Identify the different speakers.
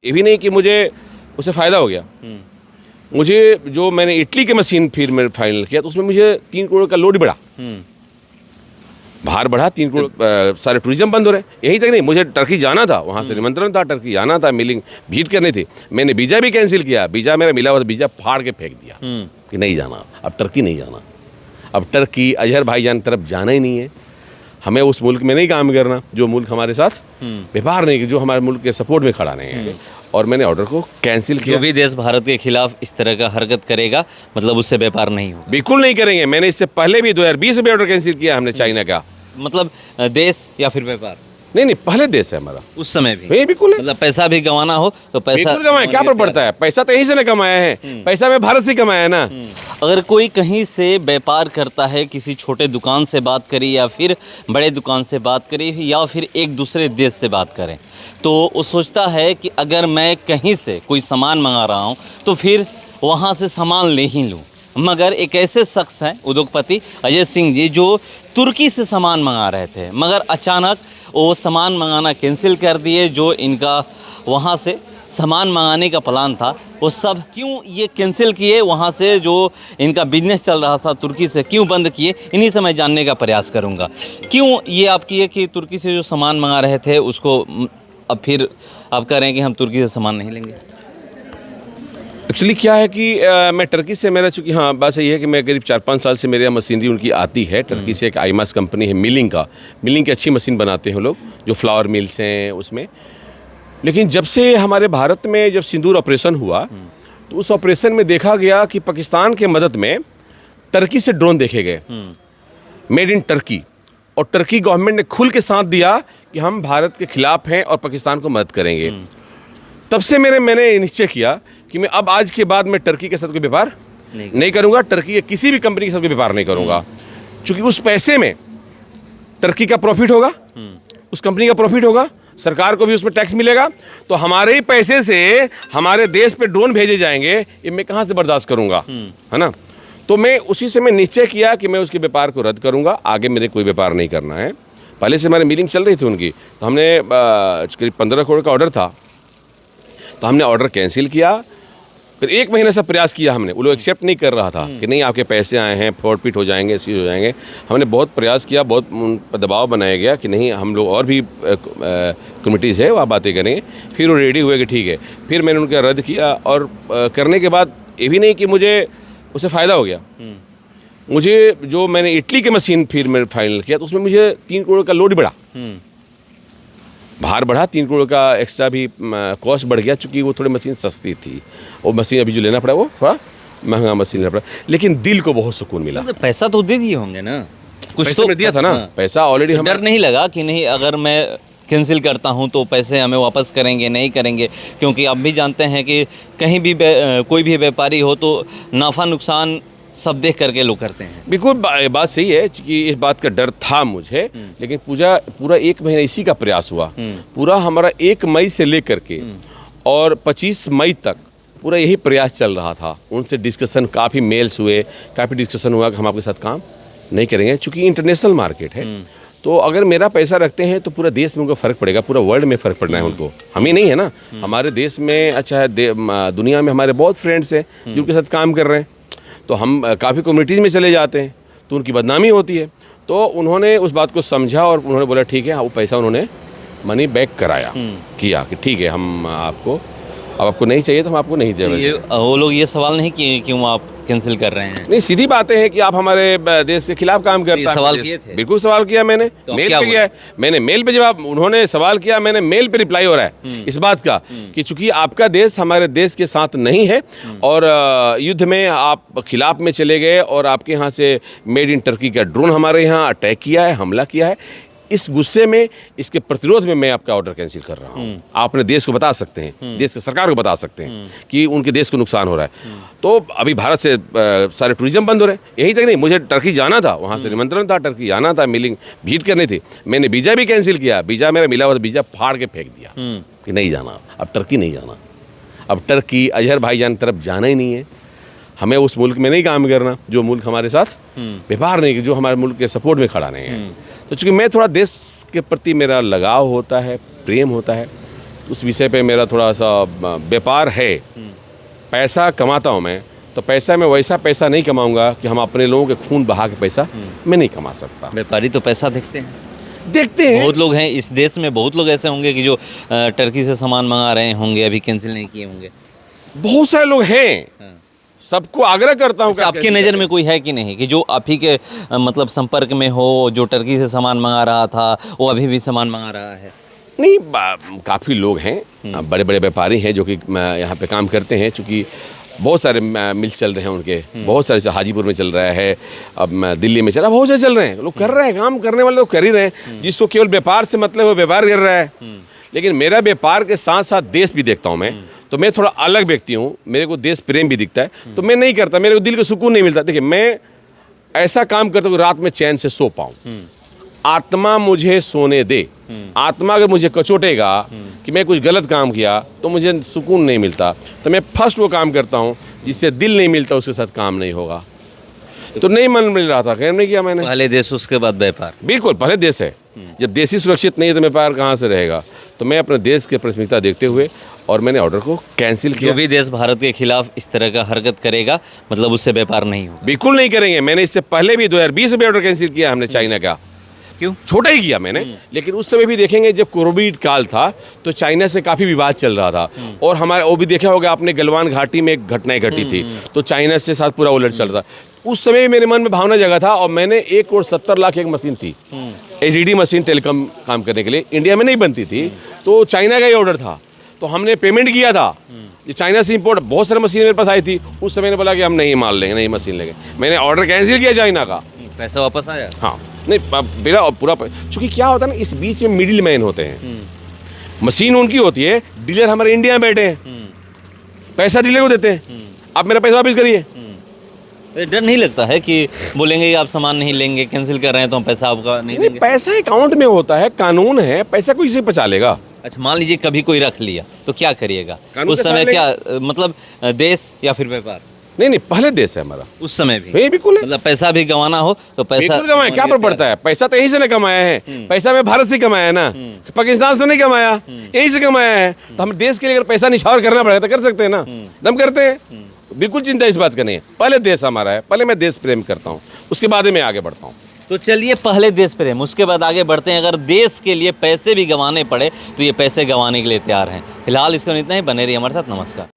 Speaker 1: ये भी नहीं कि मुझे उससे फ़ायदा हो गया। मुझे जो मैंने इटली के मशीन फिर मैं फाइनल किया तो उसमें मुझे 3 करोड़ का लोड बढ़ा, भार बढ़ा। 3 करोड़ सारे टूरिज्म बंद हो रहे हैं। यहीं तक नहीं, मुझे टर्की जाना था, वहाँ से निमंत्रण था, टर्की जाना था, मीटिंग भीट करनी थी। मैंने वीज़ा भी कैंसिल किया, वीज़ा मेरा मिला हुआ था, वीज़ा फाड़ के फेंक दिया कि नहीं जाना, अब टर्की नहीं जाना। अब टर्की अजहर भाईजान तरफ जाना ही नहीं है। हमें उस मुल्क में नहीं काम करना जो मुल्क हमारे साथ व्यापार नहीं, जो हमारे मुल्क के सपोर्ट में खड़ा नहीं है। और मैंने ऑर्डर को कैंसिल किया।
Speaker 2: जो भी देश भारत के खिलाफ इस तरह का हरकत करेगा मतलब उससे व्यापार नहीं होगा।
Speaker 1: बिल्कुल नहीं करेंगे। मैंने इससे पहले भी 2020 में ऑर्डर कैंसिल किया हमने चाइना का।
Speaker 2: मतलब देश या फिर व्यापार?
Speaker 1: नहीं, पहले देश है हमारा।
Speaker 2: उस समय भी
Speaker 1: नहीं, बिल्कुल है।
Speaker 2: मतलब पैसा भी गंवाना हो तो पैसा
Speaker 1: बिल्कुल कमाए, क्या पर पड़ता है? पैसा तो यहीं से ना कमाया है, पैसा मैं भारत से कमाया है ना।
Speaker 2: अगर कोई कहीं से व्यापार करता है, किसी छोटे दुकान से बात करें या फिर बड़े दुकान से बात करें या फिर एक दूसरे देश से बात करें, तो वो सोचता है कि अगर मैं कहीं से कोई सामान मंगा रहा हूँ तो फिर वहाँ से सामान ले ही लूँ। मगर एक ऐसे शख्स हैं उद्योगपति अजय सिंह जी जो तुर्की से सामान मंगा रहे थे, मगर अचानक वो सामान मंगाना कैंसिल कर दिए। जो इनका वहाँ से सामान मंगाने का प्लान था वो सब क्यों ये कैंसिल किए, वहाँ से जो इनका बिजनेस चल रहा था तुर्की से क्यों बंद किए, इन्हीं से मैं जानने का प्रयास करूँगा। क्यों ये आप किए कि तुर्की से जो सामान मंगा रहे थे उसको अब फिर आप कह रहे हैं कि हम तुर्की से सामान नहीं लेंगे?
Speaker 1: एक्चुअली क्या है कि मैं टर्की से, मेरा चूँकि हाँ बात सही है कि मैं करीब 4-5 साल से मेरे यहाँ मशीनरी उनकी आती है। टर्की से एक आईमास कंपनी है मिलिंग की अच्छी मशीन बनाते हैं लोग, जो फ्लावर मिल्स हैं उसमें। लेकिन जब से हमारे भारत में जब सिंदूर ऑपरेशन हुआ तो उस ऑपरेशन में देखा गया कि पाकिस्तान के मदद में टर्की से ड्रोन देखे गए, मेड इन टर्की। और टर्की गवर्नमेंट ने खुल के साथ दिया कि हम भारत के खिलाफ हैं और पाकिस्तान को मदद करेंगे। तब से मैंने निश्चय किया कि मैं अब आज के बाद मैं टर्की के साथ कोई व्यापार नहीं करूंगा, टर्की के किसी भी कंपनी के साथ कोई व्यापार नहीं करूंगा। क्योंकि उस पैसे में टर्की का प्रॉफिट होगा, उस कंपनी का प्रॉफिट होगा, सरकार को भी उसमें टैक्स मिलेगा। तो हमारे ही पैसे से हमारे देश पे ड्रोन भेजे जाएंगे, ये मैं कहाँ से बर्दाश्त करूंगा, है ना। तो मैं उसी से मैं निश्चय किया कि मैं उसके व्यापार को रद्द करूंगा, आगे मेरे कोई व्यापार नहीं करना है। पहले से हमारी मीटिंग चल रही थी उनकी, तो हमने करीब 15 करोड़ का ऑर्डर था, तो हमने ऑर्डर कैंसिल किया। फिर 1 महीने से प्रयास किया हमने, वो लोग एक्सेप्ट नहीं कर रहा था कि नहीं आपके पैसे आए हैं, फॉरफिट हो जाएंगे, सीज हो जाएंगे। हमने बहुत प्रयास किया, बहुत उन पर दबाव बनाया गया कि नहीं हम लोग और भी कमिटीज़ है वहाँ बातें करेंगे। फिर वो रेडी हुए कि ठीक है। फिर मैंने उनका रद्द किया और करने के बाद ये भी नहीं कि मुझे उससे फ़ायदा हो गया। मुझे जो मैंने इटली के मशीन फिर मैं फाइनल किया तो उसमें मुझे 3 करोड़ का लोड बढ़ा, भार बढ़ा। 3 करोड़ का एक्स्ट्रा भी कॉस्ट बढ़ गया, चूँकि वो थोड़ी मशीन सस्ती थी। वो मशीन अभी जो लेना पड़ा वो थोड़ा महंगा मशीन लेना पड़ा, लेकिन दिल को बहुत सुकून मिला।
Speaker 2: तो पैसा तो दे दिए होंगे ना, कुछ तो
Speaker 1: दिया था ना। पैसा ऑलरेडी हम
Speaker 2: डर नहीं लगा कि नहीं अगर मैं कैंसिल करता हूं तो पैसे हमें वापस करेंगे नहीं करेंगे? क्योंकि आप भी जानते हैं कि कहीं भी कोई भी व्यापारी हो तो नफ़ा नुकसान सब देख करके लोग करते हैं।
Speaker 1: बिल्कुल बात सही है कि इस बात का डर था मुझे, लेकिन पूरा 1 महीना इसी का प्रयास हुआ। पूरा हमारा 1 मई से लेकर के और 25 मई तक पूरा यही प्रयास चल रहा था। उनसे डिस्कशन, काफ़ी मेल्स हुए, काफ़ी डिस्कशन हुआ कि हम आपके साथ काम नहीं करेंगे, चूँकि इंटरनेशनल मार्केट है। तो अगर मेरा पैसा रखते हैं तो पूरा देश में उनको फ़र्क पड़ेगा, पूरा वर्ल्ड में फ़र्क पड़ना है उनको, हमें नहीं है ना। हमारे देश में अच्छा है, दुनिया में हमारे बहुत फ्रेंड्स हैं जिनके साथ काम कर रहे हैं, तो हम काफ़ी कम्युनिटीज़ में चले जाते हैं तो उनकी बदनामी होती है। तो उन्होंने उस बात को समझा और उन्होंने बोला ठीक है, वो पैसा उन्होंने मनी बैक कराया, किया कि ठीक है हम आपको नहीं चाहिए तो हम आपको नहीं देंगे।
Speaker 2: वो लोग ये सवाल नहीं किए क्यों आप कैंसिल कर रहे हैं?
Speaker 1: नहीं, सीधी बातें हैं कि आप हमारे देश के खिलाफ काम करते हैं।
Speaker 2: सवाल किए थे?
Speaker 1: बिल्कुल सवाल किया मैंने,
Speaker 2: तो
Speaker 1: मेल पे किया है मैंने। मेल पे जवाब उन्होंने सवाल किया, मैंने मेल पे रिप्लाई हो रहा है इस बात का कि चूंकि आपका देश हमारे देश के साथ नहीं है और युद्ध में आप खिलाफ में चले गए और आपके यहाँ से मेड इन टर्की का ड्रोन हमारे यहाँ अटैक किया है, हमला किया है, इस गुस्से में, इसके प्रतिरोध में मैं आपका ऑर्डर कैंसिल कर रहा हूँ। आप अपने देश को बता सकते हैं, देश की सरकार को बता सकते हैं कि उनके देश को नुकसान हो रहा है। तो अभी भारत से सारे टूरिज्म बंद हो रहे हैं। यहीं तक नहीं, मुझे टर्की जाना था, वहाँ से निमंत्रण था, टर्की जाना था, मीटिंग भीट करनी थी। मैंने वीज़ा भी कैंसिल किया, वीज़ा मेरा मिला हुआ था, वीज़ा फाड़ के फेंक दिया कि नहीं जाना, अब टर्की नहीं जाना। अब टर्की अजहर भाईजान तरफ जाना ही नहीं है। हमें उस मुल्क में नहीं काम करना जो मुल्क हमारे साथ व्यापार नहीं, जो हमारे मुल्क के सपोर्ट में खड़ा नहीं है। तो चूँकि मैं थोड़ा देश के प्रति मेरा लगाव होता है, प्रेम होता है, उस विषय पे मेरा थोड़ा सा व्यापार है। पैसा कमाता हूँ मैं, तो पैसा मैं वैसा पैसा नहीं कमाऊंगा कि हम अपने लोगों के खून बहा के पैसा मैं नहीं कमा सकता।
Speaker 2: व्यापारी तो पैसा देखते हैं,
Speaker 1: देखते हैं
Speaker 2: बहुत लोग हैं इस देश में, बहुत लोग ऐसे होंगे कि जो टर्की से सामान मंगा रहे होंगे, अभी कैंसिल नहीं किए होंगे।
Speaker 1: बहुत सारे लोग हैं, सबको आग्रह करता हूँ कि आप
Speaker 2: आपकी
Speaker 1: कैसे
Speaker 2: नज़र
Speaker 1: करें।
Speaker 2: में कोई है कि नहीं कि जो आप ही के मतलब संपर्क में हो, जो टर्की से सामान मंगा रहा था वो अभी भी सामान मंगा रहा है?
Speaker 1: नहीं, काफ़ी लोग हैं, बड़े बड़े व्यापारी हैं जो कि यहाँ पे काम करते हैं। चूँकि बहुत सारे मिल चल रहे हैं उनके, बहुत सारे हाजीपुर में चल रहा है, अब दिल्ली में चल रहा है, बहुत सारे चल रहे हैं, लोग कर रहे हैं, काम करने वाले लोग कर ही रहे हैं। जिसको केवल व्यापार से मतलब वो व्यापार कर रहा है। लेकिन मेरा व्यापार के साथ साथ देश भी देखता हूँ मैं, तो मैं थोड़ा अलग व्यक्ति हूँ, मेरे को देश प्रेम भी दिखता है, तो मैं नहीं करता, मेरे को दिल को सुकून नहीं मिलता। देखिए, मैं ऐसा काम करता हूँ कि रात में चैन से सो पाऊँ। आत्मा मुझे सोने दे। आत्मा अगर मुझे कचोटेगा कि मैं कुछ गलत काम किया तो मुझे सुकून नहीं मिलता। तो मैं फर्स्ट वो काम करता हूँ जिससे दिल नहीं मिलता, उसके साथ काम नहीं होगा। तो नहीं मन मिल रहा था, खैर नहीं किया मैंने।
Speaker 2: पहले देश उसके बाद व्यापार।
Speaker 1: बिल्कुल, पहले देश है। जब देश ही सुरक्षित नहीं है तो व्यापार कहाँ से रहेगा। तो मैं अपने देश की प्राथमिकता देखते हुए और मैंने ऑर्डर को कैंसिल किया।
Speaker 2: जो भी देश भारत के खिलाफ इस तरह का हरकत करेगा मतलब उससे व्यापार नहीं होगा।
Speaker 1: बिल्कुल नहीं करेंगे। मैंने इससे पहले भी 2020 में ऑर्डर कैंसिल किया हमने चाइना का।
Speaker 2: क्यों?
Speaker 1: छोटा ही किया मैंने, लेकिन उस समय भी देखेंगे जब कोविड काल था तो चाइना से काफ़ी विवाद चल रहा था। और हमारे वो भी देखा होगा आपने, गलवान घाटी में एक घटनाएं घटी थी, तो चाइना से साथ पूरा उलट चल रहा था। उस समय मेरे मन में भावना जगा था और मैंने 1,70,00,000 एक मशीन थी, एचडीडी मशीन, टेलीकॉम काम करने के लिए, इंडिया में नहीं बनती थी, तो चाइना का ही ऑर्डर था। तो हमने पेमेंट किया था, ये चाइना से इंपोर्ट बहुत सारी मशीन मेरे पास आई थी। उस समय ने बोला कि हम नहीं माल लेंगे, नहीं मशीन लेंगे। मैंने ऑर्डर कैंसिल किया चाइना का।
Speaker 2: पैसा वापस आया?
Speaker 1: हाँ, नहीं, मेरा पूरा, चूंकि क्या होता है ना, इस बीच में मिडिल मैन होते हैं। मशीन उनकी होती है, डीलर हमारे इंडिया में बैठे हैं, पैसा डीलर को देते हैं, आप मेरा पैसा वापस करिए।
Speaker 2: डर नहीं लगता है कि बोलेंगे कि आप सामान नहीं लेंगे, कैंसिल कर रहे हैं तो हम पैसा आपका नहीं
Speaker 1: नहीं,
Speaker 2: देंगे?
Speaker 1: पैसा अकाउंट में होता है, कानून है, पैसा कोई से बचा लेगा।
Speaker 2: अच्छा, मान लीजिए कभी कोई रख लिया तो क्या करिएगा
Speaker 1: कानून
Speaker 2: उस
Speaker 1: के
Speaker 2: समय?
Speaker 1: सामने-
Speaker 2: क्या मतलब देश या फिर व्यापार?
Speaker 1: नहीं, पहले देश है हमारा,
Speaker 2: उस समय भी
Speaker 1: ये बिल्कुल है।
Speaker 2: मतलब पैसा भी गंवाना हो तो पैसा
Speaker 1: बिल्कुल कमाए, क्या फर्क पड़ता है। पैसा तो यहीं से ना कमाया है, पैसा मैं भारत से कमाया है ना, पाकिस्तान से नहीं कमाया, यहीं से कमाया है। तो हम देश के लिए अगर पैसा निछावर करना पड़ेगा तो कर सकते हैं ना, दम करते हैं। बिल्कुल चिंता इस बात का नहीं है। पहले देश हमारा है, पहले मैं देश प्रेम करता हूँ, उसके बाद ही मैं आगे बढ़ता हूँ।
Speaker 2: तो चलिए, पहले देश प्रेम, उसके बाद आगे बढ़ते हैं। अगर देश के लिए पैसे भी गंवाने पड़े तो ये पैसे गंवाने के लिए तैयार हैं। फिलहाल इसको इतना ही, बने रहिए हमारे साथ। नमस्कार।